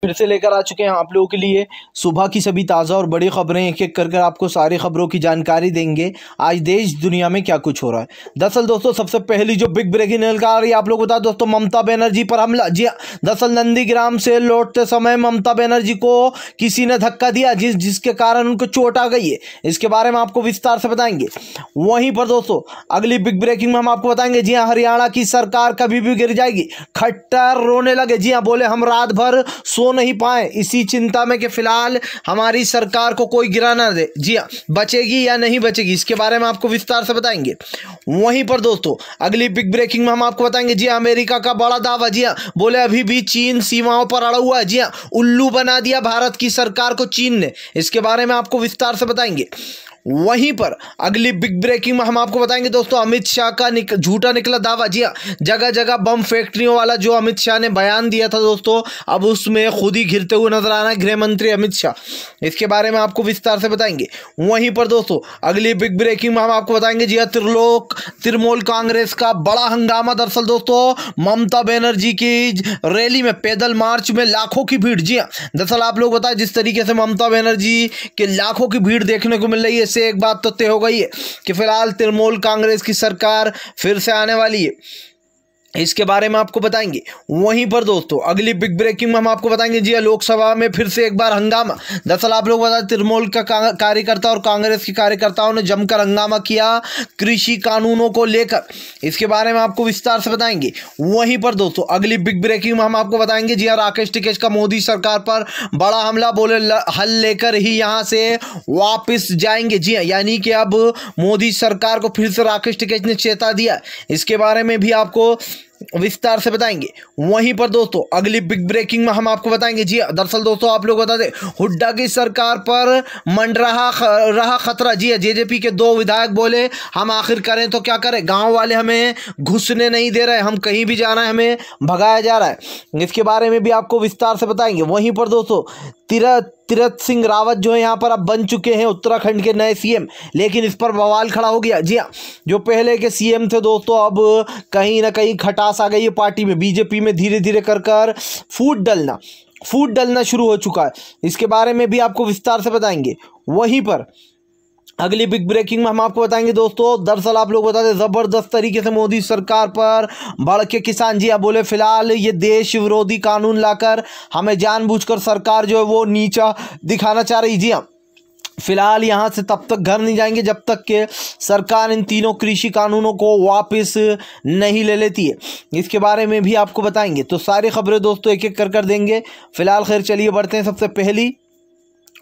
फिर से लेकर आ चुके हैं आप लोगों के लिए सुबह की सभी ताज़ा और बड़ी खबरें। एक एक कर आपको सारी खबरों की जानकारी देंगे आज देश दुनिया में क्या कुछ हो रहा है। दरअसल दोस्तों सबसे पहली जो बिग ब्रेकिंग न्यूज़ आ रही है आप लोग बता दोस्तों, ममता बनर्जी पर हमला। जी दरअसल नंदीग्राम से लौटते समय ममता बनर्जी को किसी ने धक्का दिया जिसके कारण उनको चोट आ गई है। इसके बारे में आपको विस्तार से बताएंगे। वहीं पर दोस्तों अगली बिग ब्रेकिंग में हम आपको बताएंगे, जी हाँ, हरियाणा की सरकार कभी भी गिर जाएगी। खट्टर रोने लगे। जी हाँ, बोले हम रात भर सो नहीं पाए इसी चिंता में कि फिलहाल हमारी सरकार को कोई गिरा ना दे। जी हाँ, बचेगी या नहीं बचेगी इसके बारे में आपको विस्तार से बताएंगे। वहीं पर दोस्तों अगली बिग ब्रेकिंग में हम आपको बताएंगे, जी हाँ, अमेरिका का बड़ा दावा। जी हाँ, बोले अभी भी चीन सीमाओं पर अड़ा हुआ है। जी हाँ, उल्लू बना दिया भारत की सरकार को चीन ने। इसके बारे में आपको विस्तार से बताएंगे। वहीं पर अगली बिग ब्रेकिंग में हम आपको बताएंगे दोस्तों, अमित शाह का झूठा निकला दावा। जी हाँ, जगह जगह बम फैक्ट्रियों वाला जो अमित शाह ने बयान दिया था दोस्तों, अब उसमें खुद ही घिरते हुए नजर आ रहा है गृह मंत्री अमित शाह। इसके बारे में आपको विस्तार से बताएंगे। वहीं पर दोस्तों अगली बिग ब्रेकिंग में हम आपको बताएंगे, जी हाँ, तृणमूल कांग्रेस का बड़ा हंगामा। दरअसल दोस्तों ममता बनर्जी की रैली में पैदल मार्च में लाखों की भीड़। जी हाँ, दरअसल आप लोग बताएं जिस तरीके से ममता बनर्जी के लाखों की भीड़ देखने को मिल रही है, एक बात तो तय हो गई है कि फिलहाल तृणमूल कांग्रेस की सरकार फिर से आने वाली है। इसके बारे में आपको बताएंगे। वहीं पर दोस्तों अगली बिग ब्रेकिंग में हम आपको बताएंगे, जी लोकसभा में फिर से एक बार हंगामा। दरअसल आप लोग बता तृणमूल का कार्यकर्ता और कांग्रेस के कार्यकर्ताओं ने जमकर हंगामा किया कृषि कानूनों को लेकर। इसके बारे में आपको विस्तार से बताएंगे। वहीं पर दोस्तों अगली बिग ब्रेकिंग में हम आपको बताएंगे, जी हाँ, राकेश टिकैत का मोदी सरकार पर बड़ा हमला। बोले हल लेकर ही यहां से वापिस जाएंगे। जी हाँ, यानी कि अब मोदी सरकार को फिर से राकेश टिकैत ने चेता दिया। इसके बारे में भी आपको विस्तार से बताएंगे। वहीं पर दोस्तों अगली बिग ब्रेकिंग में हम आपको बताएंगे, जी दरअसल दोस्तों आप लोग बता दें हुड्डा की सरकार पर रहा खतरा। जी जेजेपी के 2 विधायक बोले हम आखिर करें तो क्या करें, गांव वाले हमें घुसने नहीं दे रहे, हम कहीं भी जाना है हमें भगाया जा रहा है। इसके बारे में भी आपको विस्तार से बताएंगे। वहीं पर दोस्तों तीरथ सिंह रावत जो है यहाँ पर अब बन चुके हैं उत्तराखंड के नए सीएम, लेकिन इस पर बवाल खड़ा हो गया। जी हाँ, जो पहले के सीएम थे दोस्तों अब कहीं ना कहीं खटास आ गई है पार्टी में। बीजेपी में धीरे धीरे कर फूट डलना शुरू हो चुका है। इसके बारे में भी आपको विस्तार से बताएंगे। वहीं पर अगली बिग ब्रेकिंग में हम आपको बताएंगे दोस्तों, दरअसल आप लोग बता दें जबरदस्त तरीके से मोदी सरकार पर भड़के किसान। जी बोले फिलहाल ये देश विरोधी कानून लाकर हमें जानबूझकर सरकार जो है वो नीचा दिखाना चाह रही। जी हाँ, फिलहाल यहाँ से तब तक घर नहीं जाएंगे जब तक कि सरकार इन तीनों कृषि कानूनों को वापस नहीं ले लेती है। इसके बारे में भी आपको बताएंगे। तो सारी खबरें दोस्तों एक एक कर देंगे। फिलहाल खैर चलिए बढ़ते हैं सबसे पहली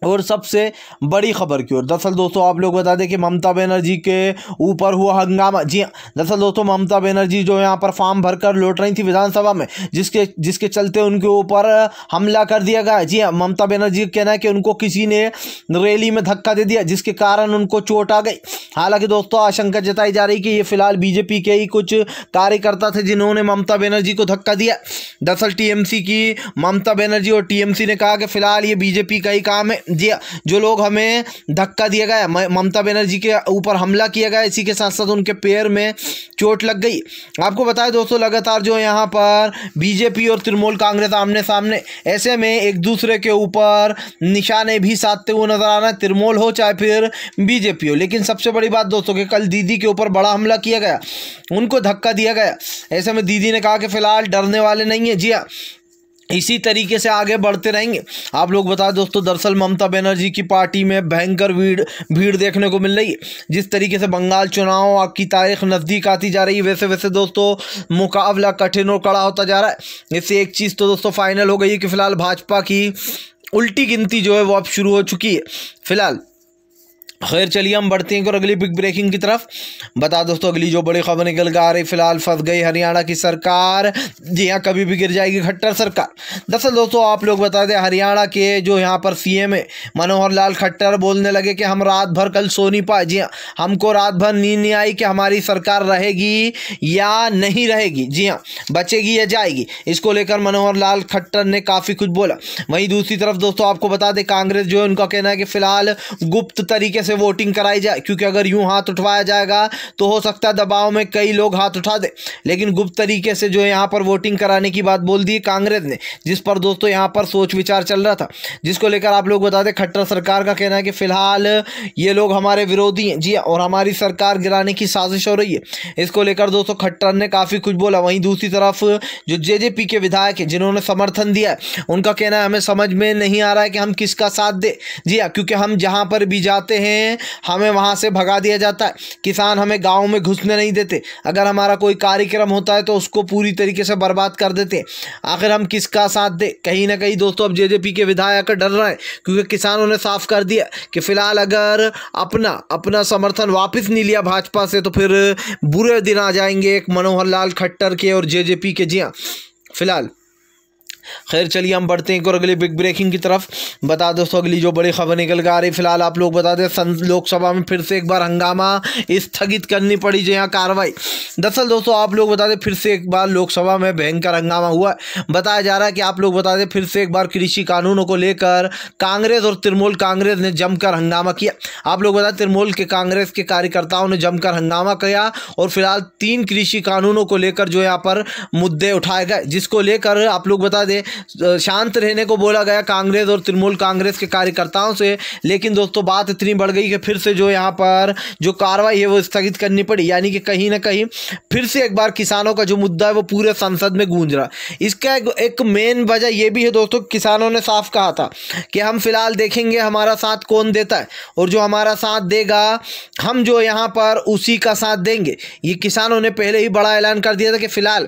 और सबसे बड़ी खबर की ओर। दरअसल दोस्तों आप लोग बता दें कि ममता बनर्जी के ऊपर हुआ हंगामा। जी हाँ, दरअसल दोस्तों ममता बनर्जी जो यहाँ पर फॉर्म भरकर लौट रही थी विधानसभा में, जिसके चलते उनके ऊपर हमला कर दिया गया। जी हाँ, ममता बनर्जी का कहना है कि उनको किसी ने रैली में धक्का दे दिया जिसके कारण उनको चोट आ गई। हालांकि दोस्तों आशंका जताई जा रही कि ये फिलहाल बीजेपी के ही कुछ कार्यकर्ता थे जिन्होंने ममता बनर्जी को धक्का दिया। दरअसल टीएमसी की ममता बनर्जी और टीएमसी ने कहा कि फिलहाल ये बीजेपी का ही काम है। जी जो लोग हमें धक्का दिया गया, ममता बनर्जी के ऊपर हमला किया गया, इसी के साथ साथ उनके पैर में चोट लग गई। आपको बताएं दोस्तों लगातार जो यहाँ पर बीजेपी और तृणमूल कांग्रेस आमने सामने, ऐसे में एक दूसरे के ऊपर निशाने भी साधते हुए नजर आ रहा है, तृणमूल हो चाहे फिर बीजेपी हो। लेकिन सबसे बड़ी बात दोस्तों कि कल दीदी के ऊपर बड़ा हमला किया गया, उनको धक्का दिया गया। ऐसे में दीदी ने कहा कि फिलहाल डरने वाले नहीं है। जी हाँ, इसी तरीके से आगे बढ़ते रहेंगे। आप लोग बता दोस्तों दरअसल ममता बनर्जी की पार्टी में भयंकर भीड़ देखने को मिल रही है। जिस तरीके से बंगाल चुनाव की तारीख नज़दीक आती जा रही है वैसे वैसे दोस्तों मुकाबला कठिन और कड़ा होता जा रहा है। इससे एक चीज़ तो दोस्तों फाइनल हो गई है कि फिलहाल भाजपा की उल्टी गिनती जो है वो अब शुरू हो चुकी है। फिलहाल खैर चलिए हम बढ़ते हैं और अगली बिग ब्रेकिंग की तरफ। बता दोस्तों अगली जो बड़ी खबर निकल कर आ रही, फिलहाल फंस गई हरियाणा की सरकार। जी हाँ, कभी भी गिर जाएगी खट्टर सरकार। दरअसल दोस्तों आप लोग बता दें हरियाणा के जो यहाँ पर सीएम है मनोहर लाल खट्टर बोलने लगे कि हम रात भर कल सो नहीं पाए। जी हाँ, हमको रात भर नींद नहीं आई कि हमारी सरकार रहेगी या नहीं रहेगी। जी हाँ, बचेगी या जाएगी, इसको लेकर मनोहर लाल खट्टर ने काफ़ी कुछ बोला। वहीं दूसरी तरफ दोस्तों आपको बता दें कांग्रेस जो है उनका कहना है कि फिलहाल गुप्त तरीके से से वोटिंग कराई जाए, क्योंकि अगर यूं हाथ उठवाया जाएगा तो हो सकता है दबाव में कई लोग हाथ उठा दे। लेकिन गुप्त तरीके से जो है यहाँ पर वोटिंग कराने की बात बोल दी कांग्रेस ने, जिस पर दोस्तों यहाँ पर सोच विचार चल रहा था, जिसको लेकर आप लोग बता दें खट्टर सरकार का कहना है कि फिलहाल ये लोग हमारे विरोधी हैं जी, और हमारी सरकार गिराने की साजिश हो रही है। इसको लेकर दोस्तों खट्टर ने काफ़ी कुछ बोला। वहीं दूसरी तरफ जो जेजेपी के विधायक हैं जिन्होंने समर्थन दिया है, उनका कहना है हमें समझ में नहीं आ रहा है कि हम किसका साथ दें जी हाँ, क्योंकि हम जहाँ पर भी जाते हैं हमें वहाँ से भगा दिया जाता है। किसान हमें गाँव में घुसने नहीं देते, अगर हमारा कोई कार्यक्रम होता है तो उसको पूरी तरीके से बर्बाद कर देते हैं। आखिर हम किसका साथ दें? कहीं ना कहीं दोस्तों अब जेजेपी के विधायक डर रहे हैं, क्योंकि किसानों ने साफ कर दिया कि फिलहाल अगर अपना समर्थन वापस नहीं लिया भाजपा से तो फिर बुरे दिन आ जाएंगे एक मनोहर लाल खट्टर के और जेजेपी के। जी हाँ, फिलहाल खैर चलिए हम बढ़ते हैं और अगली बिग ब्रेकिंग की तरफ। बता दोस्तों अगली जो बड़ी खबर निकल कर आ रही, फिलहाल आप लोग बता दें लोकसभा में फिर से एक बार हंगामा स्थगित करनी पड़ी जी हाँ कार्रवाई। दरअसल दोस्तों आप लोग बता दें फिर से एक बार लोकसभा में भयंकर हंगामा हुआ। बताया जा रहा है कि आप लोग बता दें फिर से एक बार कृषि कानूनों को लेकर कांग्रेस और तृणमूल कांग्रेस ने जमकर हंगामा किया। आप लोग बता तृणमूल के कांग्रेस के कार्यकर्ताओं ने जमकर हंगामा किया और फिलहाल 3 कृषि कानूनों को लेकर जो यहाँ पर मुद्दे उठाए गए, जिसको लेकर आप लोग बता दें शांत रहने को बोला गया कांग्रेस और तृणमूल कांग्रेस के कार्यकर्ताओं से। लेकिन दोस्तों बात इतनी बढ़ गई कि फिर से जो यहाँ पर जो कार्रवाई है वो स्थगित करनी पड़ी, यानी कि कहीं ना कहीं फिर से एक बार किसानों का जो मुद्दा है वो पूरे संसद में गूंज रहा। इसका एक मेन वजह ये भी है दोस्तों, किसानों ने साफ कहा था कि हम फिलहाल देखेंगे हमारा साथ कौन देता है, और जो हमारा साथ देगा हम जो यहाँ पर उसी का साथ देंगे। ये किसानों ने पहले ही बड़ा ऐलान कर दिया था कि फिलहाल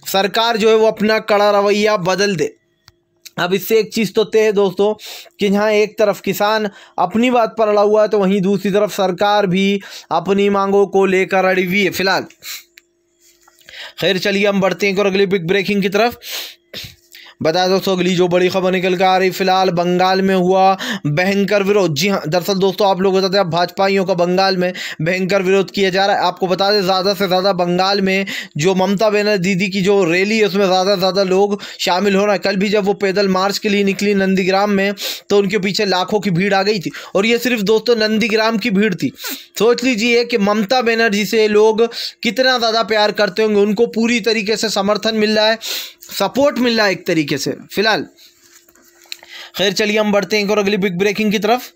सरकार जो है वो अपना कड़ा रवैया बदल दे। अब इससे एक चीज़ तो तय है दोस्तों कि यहाँ एक तरफ किसान अपनी बात पर अड़ा हुआ है तो वहीं दूसरी तरफ सरकार भी अपनी मांगों को लेकर अड़ी हुई है फिलहाल। खैर चलिए हम बढ़ते हैं और अगली बिग ब्रेकिंग की तरफ। बता दोस्तों अगली जो बड़ी खबर निकल कर आ रही, फिलहाल बंगाल में हुआ भयंकर विरोध। जी हाँ, दरअसल दोस्तों आप लोग बताते हैं भाजपाइयों का बंगाल में भयंकर विरोध किया जा रहा है। आपको बता दें ज़्यादा से ज़्यादा बंगाल में जो ममता बनर्जी दीदी की जो रैली है उसमें ज़्यादा से ज़्यादा लोग शामिल हो रहे हैं। कल भी जब वो पैदल मार्च के लिए निकली नंदीग्राम में तो उनके पीछे लाखों की भीड़ आ गई थी, और ये सिर्फ दोस्तों नंदीग्राम की भीड़ थी। सोच लीजिए कि ममता बनर्जी से लोग कितना ज़्यादा प्यार करते होंगे, उनको पूरी तरीके से समर्थन मिल रहा है, सपोर्ट मिल रहा है एक तरीके से फिलहाल। खैर चलिए हम बढ़ते हैं और अगली बिग ब्रेकिंग की तरफ।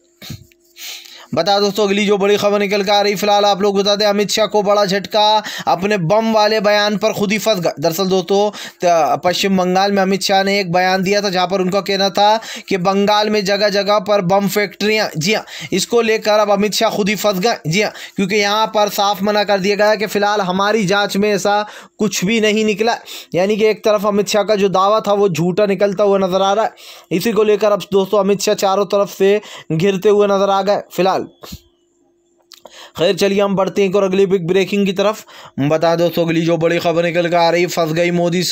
बता दोस्तों अगली जो बड़ी खबर निकल कर आ रही, फिलहाल आप लोग बता दें अमित शाह को बड़ा झटका, अपने बम वाले बयान पर खुद ही फंस गए। दरअसल दोस्तों पश्चिम बंगाल में अमित शाह ने एक बयान दिया था जहां पर उनका कहना था कि बंगाल में जगह जगह पर बम फैक्ट्रियां। जी हाँ, इसको लेकर अब अमित शाह खुद ही फंस गए। जी हाँ, क्योंकि यहाँ पर साफ मना कर दिया गया कि फिलहाल हमारी जाँच में ऐसा कुछ भी नहीं निकला, यानी कि एक तरफ अमित शाह का जो दावा था वो झूठा निकलता हुआ नजर आ रहा है। इसी को लेकर अब दोस्तों अमित शाह चारों तरफ से घिरते हुए नजर आ गए फिलहाल। खैर चलिए हम बढ़ते हैं और अगली बिग ब्रेकिंग की तरफ। बता दो अगली जो बड़ी खबर निकल कर आ रही, फंस गई मोदी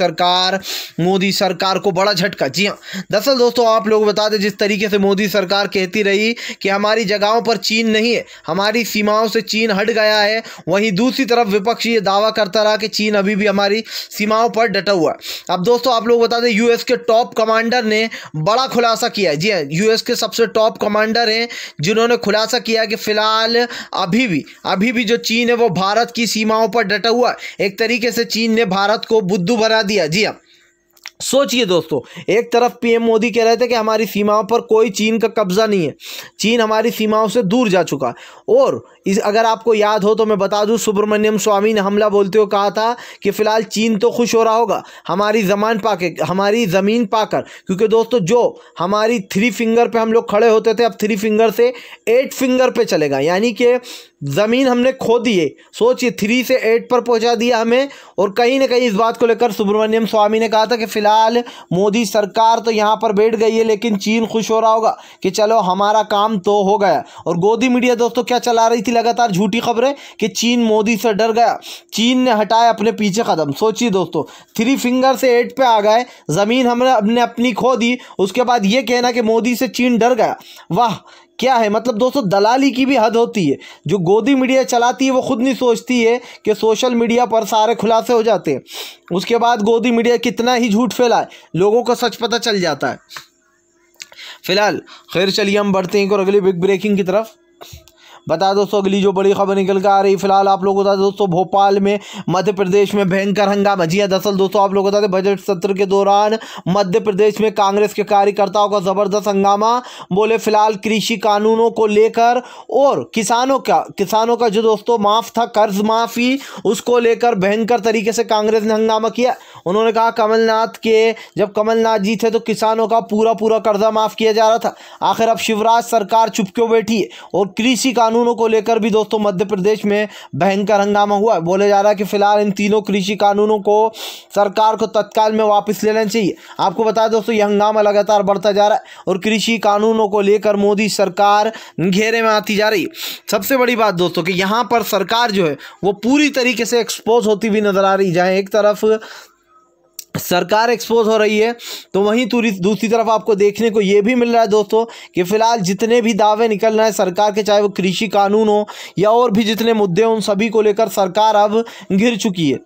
सरकार को बड़ा झटका। जी हाँ, दरअसल दोस्तों आप लोग बता दें जिस तरीके से मोदी सरकार कहती रही कि हमारी जगहों पर चीन नहीं है, हमारी सीमाओं से चीन हट गया है, वहीं दूसरी तरफ विपक्ष ये दावा करता रहा कि चीन अभी भी हमारी सीमाओं पर डटा हुआ है। अब दोस्तों आप लोग बता दें यूएस के टॉप कमांडर ने बड़ा खुलासा किया है। जी हाँ, यूएस के सबसे टॉप कमांडर हैं जिन्होंने खुलासा किया कि फिलहाल अभी भी जो चीन है वो भारत की सीमाओं पर डटा हुआ है। एक तरीके से चीन ने भारत को बुद्धू बना दिया। जी हाँ, सोचिए दोस्तों, एक तरफ पीएम मोदी कह रहे थे कि हमारी सीमाओं पर कोई चीन का कब्जा नहीं है, चीन हमारी सीमाओं से दूर जा चुका है, और अगर आपको याद हो तो मैं बता दूं सुब्रमण्यम स्वामी ने हमला बोलते हुए कहा था कि फिलहाल चीन तो खुश हो रहा होगा हमारी ज़मीन पाकर, क्योंकि दोस्तों जो हमारी 3 फिंगर पे हम लोग खड़े होते थे अब 3 फिंगर से 8 फिंगर पे चलेगा, यानी कि ज़मीन हमने खो दी है। सोचिए 3 से 8 पर पहुंचा दिया हमें। और कहीं ना कहीं इस बात को लेकर सुब्रमण्यम स्वामी ने कहा था कि फिलहाल मोदी सरकार तो यहाँ पर बैठ गई है लेकिन चीन खुश हो रहा होगा कि चलो हमारा काम तो हो गया। और गोदी मीडिया दोस्तों क्या चला रही थी लगातार झूठी खबरें कि चीन मोदी से डर गया, चीन ने हटाया अपने पीछे कदम। सोचिए दोस्तों 3 फिंगर से 8 पे आ गए, ज़मीन हमने अपनी खो दी, उसके बाद ये कहना कि मोदी से चीन डर गया। वाह क्या है, मतलब दोस्तों दलाली की भी हद होती है। जो गोदी मीडिया चलाती है वो खुद नहीं सोचती है कि सोशल मीडिया पर सारे खुलासे हो जाते हैं, उसके बाद गोदी मीडिया कितना ही झूठ फैलाए लोगों को सच पता चल जाता है फिलहाल। खैर चलिए हम बढ़ते हैं और अगली बिग ब्रेकिंग की तरफ। बता दोस्तों अगली जो बड़ी खबर निकल कर आ रही फिलहाल आप लोगों को बता दोस्तों भोपाल में मध्य प्रदेश में भयंकर हंगामा। जी हां, दरअसल दोस्तों आप लोगों को बता दें बजट सत्र के दौरान मध्य प्रदेश में कांग्रेस के कार्यकर्ताओं का जबरदस्त हंगामा। बोले फिलहाल कृषि कानूनों को लेकर और किसानों का जो दोस्तों माफ था कर्ज माफी, उसको लेकर भयंकर तरीके से कांग्रेस ने हंगामा किया। उन्होंने कहा जब कमलनाथ जी थे तो किसानों का पूरा कर्जा माफ किया जा रहा था, आखिर अब शिवराज सरकार चुप क्यों बैठी है। और कृषि कानूनों को लेकर भी दोस्तों मध्य प्रदेश में भयंकर हंगामा हुआ। बोले जा रहा है कि फिलहाल इन तीनों कृषि कानूनों को सरकार को तत्काल में वापस लेना चाहिए। आपको बता दोस्तों यह हंगामा लगातार बढ़ता जा रहा है और कृषि कानूनों को लेकर मोदी सरकार घेरे में आती जा रही है। सबसे बड़ी बात दोस्तों कि यहाँ पर सरकार जो है वो पूरी तरीके से एक्सपोज होती हुई नजर आ रही है। जहाँ एक तरफ सरकार एक्सपोज हो रही है तो वहीं दूसरी तरफ आपको देखने को ये भी मिल रहा है दोस्तों कि फिलहाल जितने भी दावे निकल रहे हैं सरकार के, चाहे वो कृषि कानून हो या और भी जितने मुद्दे हों, उन सभी को लेकर सरकार अब घिर चुकी है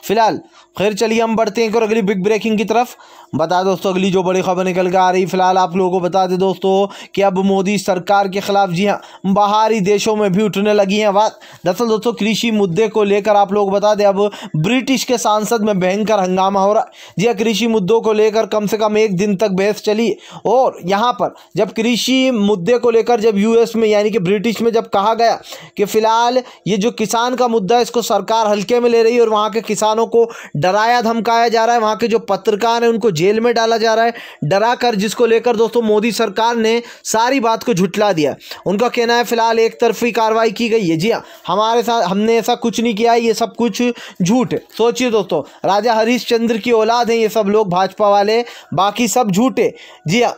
फिलहाल। खैर चलिए हम बढ़ते हैं और अगली बिग ब्रेकिंग की तरफ। बता दोस्तों अगली जो बड़ी खबर निकल कर आ रही फिलहाल आप लोगों को बता दें दोस्तों कि अब मोदी सरकार के खिलाफ जी हाँ बाहरी देशों में भी उठने लगी है बात। दरअसल दोस्तों कृषि मुद्दे को लेकर आप लोग बता दें अब ब्रिटिश के सांसद में भयंकर हंगामा हो रहा है। जी हाँ, कृषि मुद्दों को लेकर कम से कम एक दिन तक बहस चली और यहाँ पर जब कृषि मुद्दे को लेकर जब यूएस में यानी कि ब्रिटिश में जब कहा गया कि फिलहाल ये जो किसान का मुद्दा है इसको सरकार हल्के में ले रही है और वहाँ के किसानों को डराया धमकाया जा रहा है, वहाँ के जो पत्रकार हैं उनको जेल में डाला जा रहा है डरा कर, जिसको लेकर दोस्तों मोदी सरकार ने सारी बात को झुठला दिया। उनका कहना है फिलहाल एक तरफी कार्रवाई की गई है। जी हाँ, हमारे साथ हमने ऐसा कुछ नहीं किया है, ये सब कुछ झूठ है। सोचिए दोस्तों राजा हरिश्चंद्र की औलाद हैं ये सब लोग भाजपा वाले, बाकी सब झूठे। जी हाँ,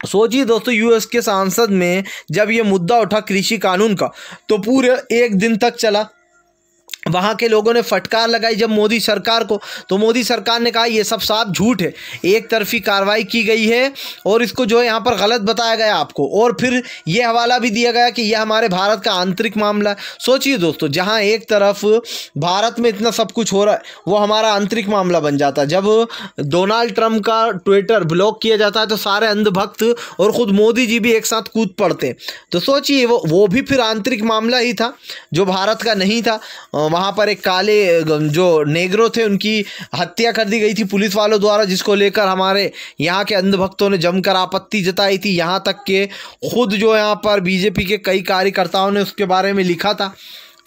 सोचिए दोस्तों यूएस के सांसद में जब ये मुद्दा उठा कृषि कानून का तो पूरे एक दिन तक चला। वहाँ के लोगों ने फटकार लगाई जब मोदी सरकार को, तो मोदी सरकार ने कहा ये सब साफ झूठ है, एक तरफी कार्रवाई की गई है और इसको जो है यहाँ पर गलत बताया गया आपको। और फिर ये हवाला भी दिया गया कि यह हमारे भारत का आंतरिक मामला है। सोचिए दोस्तों जहाँ एक तरफ भारत में इतना सब कुछ हो रहा है वो हमारा आंतरिक मामला बन जाता है। जब डोनाल्ड ट्रंप का ट्विटर ब्लॉक किया जाता है तो सारे अंधभक्त और ख़ुद मोदी जी भी एक साथ कूद पड़ते हैं। तो सोचिए वो भी फिर आंतरिक मामला ही था जो भारत का नहीं था। वहाँ पर एक काले जो नेग्रो थे उनकी हत्या कर दी गई थी पुलिस वालों द्वारा, जिसको लेकर हमारे यहाँ के अंधभक्तों ने जमकर आपत्ति जताई थी। यहाँ तक के खुद जो यहाँ पर बीजेपी के कई कार्यकर्ताओं ने उसके बारे में लिखा था,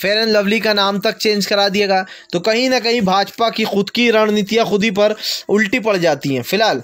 फेयर एंड लवली का नाम तक चेंज करा दिया गया। तो कहीं ना कहीं भाजपा की खुद की रणनीतियाँ खुद ही पर उल्टी पड़ जाती हैं फिलहाल।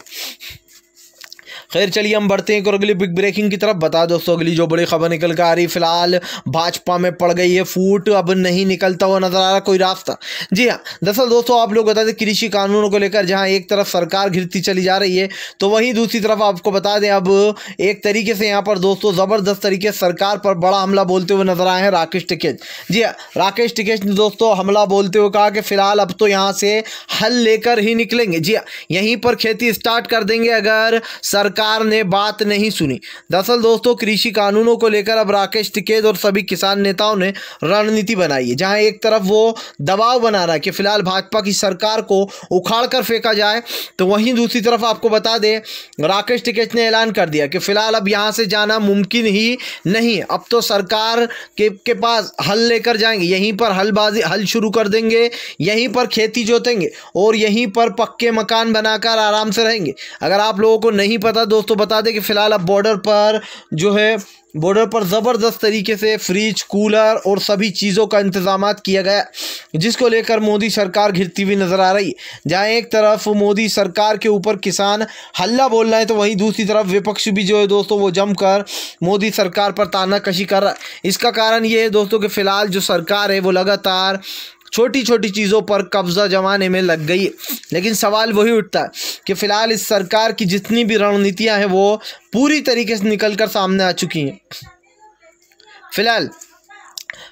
खैर चलिए हम बढ़ते हैं और अगली बिग ब्रेकिंग की तरफ। बता दोस्तों अगली जो बड़ी खबर निकल कर आ रही फिलहाल भाजपा में पड़ गई है फूट, अब नहीं निकलता हुआ नजर आ रहा कोई रास्ता। जी हाँ, दरअसल दोस्तों आप लोग बता दें कृषि कानूनों को लेकर जहां एक तरफ सरकार घिरती चली जा रही है तो वहीं दूसरी तरफ आपको बता दें अब एक तरीके से यहाँ पर दोस्तों ज़बरदस्त तरीके से सरकार पर बड़ा हमला बोलते हुए नजर आए हैं राकेश टिकैत। जी हाँ, राकेश टिकैत ने दोस्तों हमला बोलते हुए कहा कि फिलहाल अब तो यहाँ से हल लेकर ही निकलेंगे। जी हाँ, यहीं पर खेती स्टार्ट कर देंगे अगर सरकार ने बात नहीं सुनी। दरअसल दोस्तों कृषि कानूनों को लेकर अब राकेश टिकैत और सभी किसान नेताओं ने रणनीति बनाई है, जहां एक तरफ वो दबाव बना रहा है कि फिलहाल भाजपा की सरकार को उखाड़ कर फेंका जाए, तो वहीं दूसरी तरफ आपको बता दें राकेश टिकैत ने ऐलान कर दिया कि फिलहाल अब यहां से जाना मुमकिन ही नहीं, अब तो सरकार के पास हल लेकर जाएंगे, यहीं पर हल शुरू कर देंगे, यहीं पर खेती जोतेंगे और यहीं पर पक्के मकान बनाकर आराम से रहेंगे। अगर आप लोगों को नहीं पता दोस्तों बता दें कि फिलहाल अब बॉर्डर पर ज़बरदस्त तरीके से फ्रिज कूलर और सभी चीज़ों का इंतजामात किया गया, जिसको लेकर मोदी सरकार घिरती हुई नज़र आ रही है। जहाँ एक तरफ मोदी सरकार के ऊपर किसान हल्ला बोल रहे हैं तो वहीं दूसरी तरफ विपक्ष भी जो है दोस्तों वो जमकर मोदी सरकार पर तानाकशी कर रहा है। इसका कारण ये है दोस्तों कि फ़िलहाल जो सरकार है वो लगातार छोटी छोटी चीज़ों पर कब्जा जमाने में लग गई है। लेकिन सवाल वही उठता है कि फ़िलहाल इस सरकार की जितनी भी रणनीतियां हैं वो पूरी तरीके से निकल कर सामने आ चुकी हैं फिलहाल।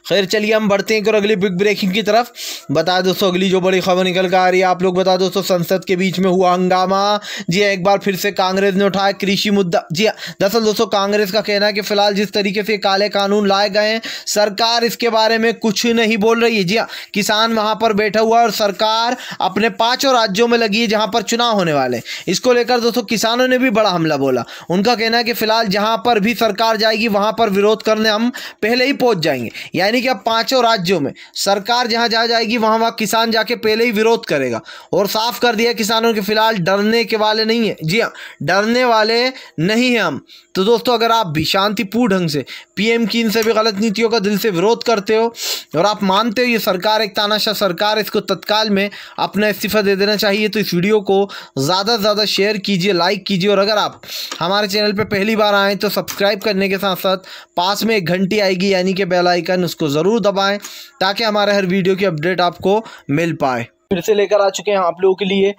खैर चलिए हम बढ़ते हैं और अगली बिग ब्रेकिंग की तरफ। बता दोस्तों अगली जो बड़ी खबर निकल कर आ रही है आप लोग बता दोस्तों, संसद के बीच में हुआ हंगामा। जी एक बार फिर से कांग्रेस ने उठाया कृषि मुद्दा। जी दरअसल दोस्तों कांग्रेस का कहना है कि फिलहाल जिस तरीके से काले कानून लाए गए हैं सरकार इसके बारे में कुछ नहीं बोल रही है। जी किसान वहां पर बैठा हुआ और सरकार अपने 5 राज्यों में लगी है जहां पर चुनाव होने वाले। इसको लेकर दोस्तों किसानों ने भी बड़ा हमला बोला। उनका कहना है कि फिलहाल जहां पर भी सरकार जाएगी वहां पर विरोध करने हम पहले ही पहुंच जाएंगे। यानी कि अब 5 राज्यों में सरकार जहां जहां जाएगी वहां किसान जाके पहले ही विरोध करेगा। और साफ कर दिया किसानों के फिलहाल डरने के वाले नहीं है। जी हाँ, डरने वाले नहीं है हम। तो दोस्तों अगर आप भी शांतिपूर्ण ढंग से पीएम की इनसे भी गलत नीतियों का दिल से विरोध करते हो और आप मानते हो ये सरकार एक तानाशाह सरकार, इसको तत्काल में अपना इस्तीफा दे देना चाहिए, तो इस वीडियो को ज़्यादा से ज़्यादा शेयर कीजिए, लाइक कीजिए। और अगर आप हमारे चैनल पर पहली बार आएँ तो सब्सक्राइब करने के साथ साथ पास में एक घंटी आएगी यानी कि बेल आइकन, उसको ज़रूर दबाएँ ताकि हमारे हर वीडियो की अपडेट आपको मिल पाए। फिर से लेकर आ चुके हैं आप लोगों के लिए